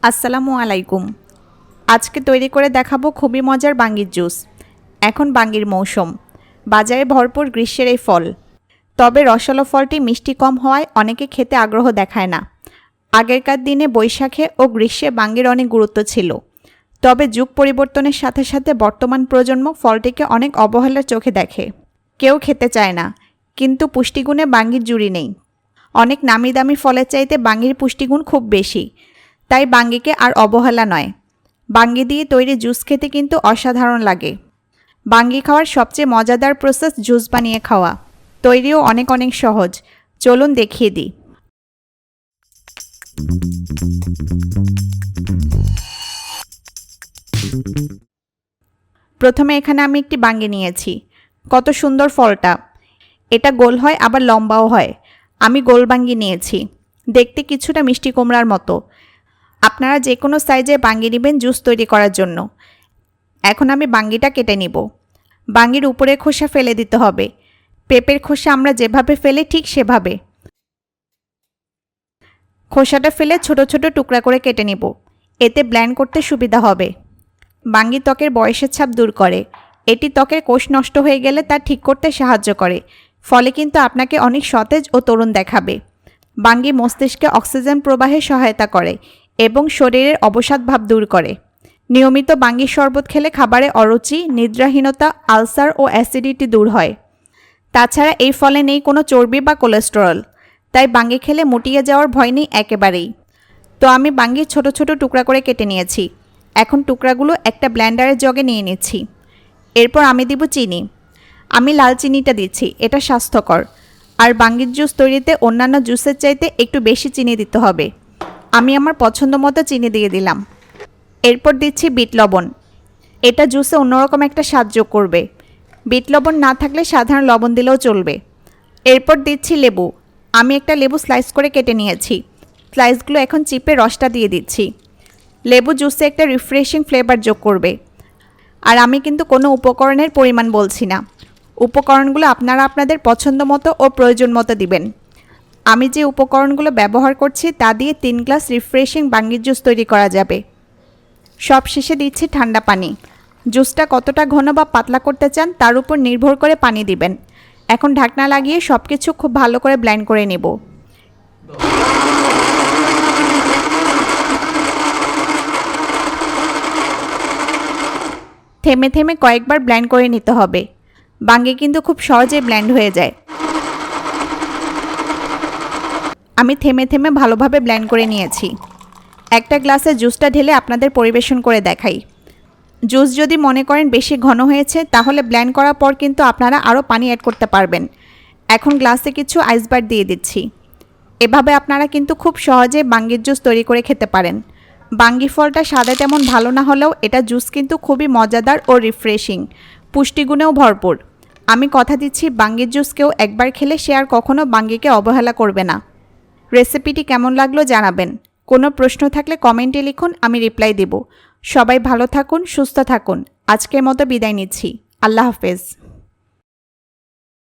আসসালামু আলাইকুম। আজকে তৈরি করে দেখাবো খুবই মজার বাঙ্গির জুস। এখন বাঙ্গির মৌসুম, বাজারে ভরপুর গ্রীষ্মের এই ফল। তবে রসালো ফলটি মিষ্টি কম হওয়ায় অনেকে খেতে আগ্রহ দেখায় না। আগেরকার দিনে বৈশাখে ও গ্রীষ্মে বাঙ্গির অনেক গুরুত্ব ছিল। তবে যুগ পরিবর্তনের সাথে সাথে বর্তমান প্রজন্ম ফলটিকে অনেক অবহেলার চোখে দেখে। কেউ খেতে চায় না, কিন্তু পুষ্টিগুণে বাঙ্গির জুড়ি নেই। অনেক নামি দামি ফলের চাইতে বাঙ্গির পুষ্টিগুণ খুব বেশি, তাই বাঙ্গিকে আর অবহেলা নয়। বাঙ্গি দিয়ে তৈরি জুস খেতে কিন্তু অসাধারণ লাগে। বাঙ্গি খাওয়ার সবচেয়ে মজাদার প্রসেস জুস বানিয়ে খাওয়া। তৈরিও অনেক সহজ। চলুন দেখিয়ে দিই। প্রথমে এখানে আমি একটি বাঙ্গি নিয়েছি। কত সুন্দর ফলটা! এটা গোল হয় আবার লম্বাও হয়। আমি গোল বাঙ্গি নিয়েছি, দেখতে কিছুটা মিষ্টি কুমড়ার মতো। আপনারা যে কোনো সাইজে বাঙ্গি নেবেন জুস তৈরি করার জন্য। এখন আমি বাঙ্গিটা কেটে নিব। বাঙ্গির উপরের খোসা ফেলে দিতে হবে। পেঁপের খোসা আমরা যেভাবে ফেলি ঠিক সেভাবে। খোসাটা ফেলে ছোট ছোট টুকরা করে কেটে নিব, এতে ব্লেন্ড করতে সুবিধা হবে। বাঙ্গি ত্বকের বয়সের ছাপ দূর করে। এটি ত্বকের কোষ নষ্ট হয়ে গেলে তা ঠিক করতে সাহায্য করে, ফলে কিন্তু আপনাকে অনেক সতেজ ও তরুণ দেখাবে। বাঙ্গি মস্তিষ্কে অক্সিজেন প্রবাহে সহায়তা করে এবং শরীরের অবসাদ ভাব দূর করে। নিয়মিত বাঙ্গির শরবত খেলে খাবারে অরুচি, নিদ্রাহীনতা, আলসার ও অ্যাসিডিটি দূর হয়। তাছাড়া এই ফলে নেই কোনো চর্বি বা কোলেস্টেরল, তাই বাঙ্গি খেলে মুটিয়ে যাওয়ার ভয় নেই একেবারেই। তো আমি বাঙ্গি ছোট ছোট টুকরা করে কেটে নিয়েছি। এখন টুকরাগুলো একটা ব্লেন্ডারের জগে নিয়ে নিচ্ছি। এরপর আমি দিব চিনি। আমি লাল চিনিটা দিচ্ছি, এটা স্বাস্থ্যকর। আর বাঙ্গির জুস তৈরিতে অন্যান্য জুসের চাইতে একটু বেশি চিনি দিতে হবে। আমি আমার পছন্দ মতো চিনি দিয়ে দিলাম। এরপর দিচ্ছি বিট লবণ। এটা জুসে অন্যরকম একটা স্বাদ যোগ করবে। বিট লবণ না থাকলে সাধারণ লবণ দিলেও চলবে। এরপর দিচ্ছি লেবু। আমি একটা লেবু স্লাইস করে কেটে নিয়েছি। স্লাইসগুলো এখন চিপে রসটা দিয়ে দিচ্ছি। লেবু জুসে একটা রিফ্রেশিং ফ্লেভার যোগ করবে। আর আমি কিন্তু কোনো উপকরণের পরিমাণ বলছি না। উপকরণগুলো আপনারা আপনাদের পছন্দ মতো ও প্রয়োজন মতো দিবেন। আমি যে উপকরণগুলো ব্যবহার করছি তা দিয়ে 3 গ্লাস রিফ্রেশিং বাঙ্গির জুস তৈরি করা যাবে। সব শেষে দিচ্ছি ঠান্ডা পানি। জুসটা কতটা ঘন বা পাতলা করতে চান তার উপর নির্ভর করে পানি দিবেন। এখন ঢাকনা লাগিয়ে সব কিছু খুব ভালো করে ব্লেন্ড করে নেব। থেমে থেমে কয়েকবার ব্লেন্ড করে নিতে হবে। বাঙ্গি কিন্তু খুব সহজেই ব্লেন্ড হয়ে যায়। আমি থেমে থেমে ভালোভাবে ব্লেন্ড করে নিয়েছি। একটা গ্লাসে জুসটা ঢেলে আপনাদের পরিবেশন করে দেখাই। জুস যদি মনে করেন বেশি ঘন হয়েছে তাহলে ব্লেন্ড করার পর কিন্তু আপনারা আরও পানি অ্যাড করতে পারবেন। এখন গ্লাসে কিছু আইসবার দিয়ে দিচ্ছি। এভাবে আপনারা কিন্তু খুব সহজে বাঙ্গির জুস তৈরি করে খেতে পারেন। বাঙ্গি ফলটা স্বাদে তেমন ভালো না হলেও এটা জুস কিন্তু খুবই মজাদার ও রিফ্রেশিং, পুষ্টিগুণেও ভরপুর। আমি কথা দিচ্ছি বাঙ্গির জুস কেউ একবার খেলে সে আর কখনো বাঙ্গিকে অবহেলা করবে না। রেসিপিটি কেমন লাগলো জানাবেন। কোনো প্রশ্ন থাকলে কমেন্টে লিখুন, আমি রিপ্লাই দেব। সবাই ভালো থাকুন, সুস্থ থাকুন। আজকের মতো বিদায় নিচ্ছি। আল্লাহ হাফেজ।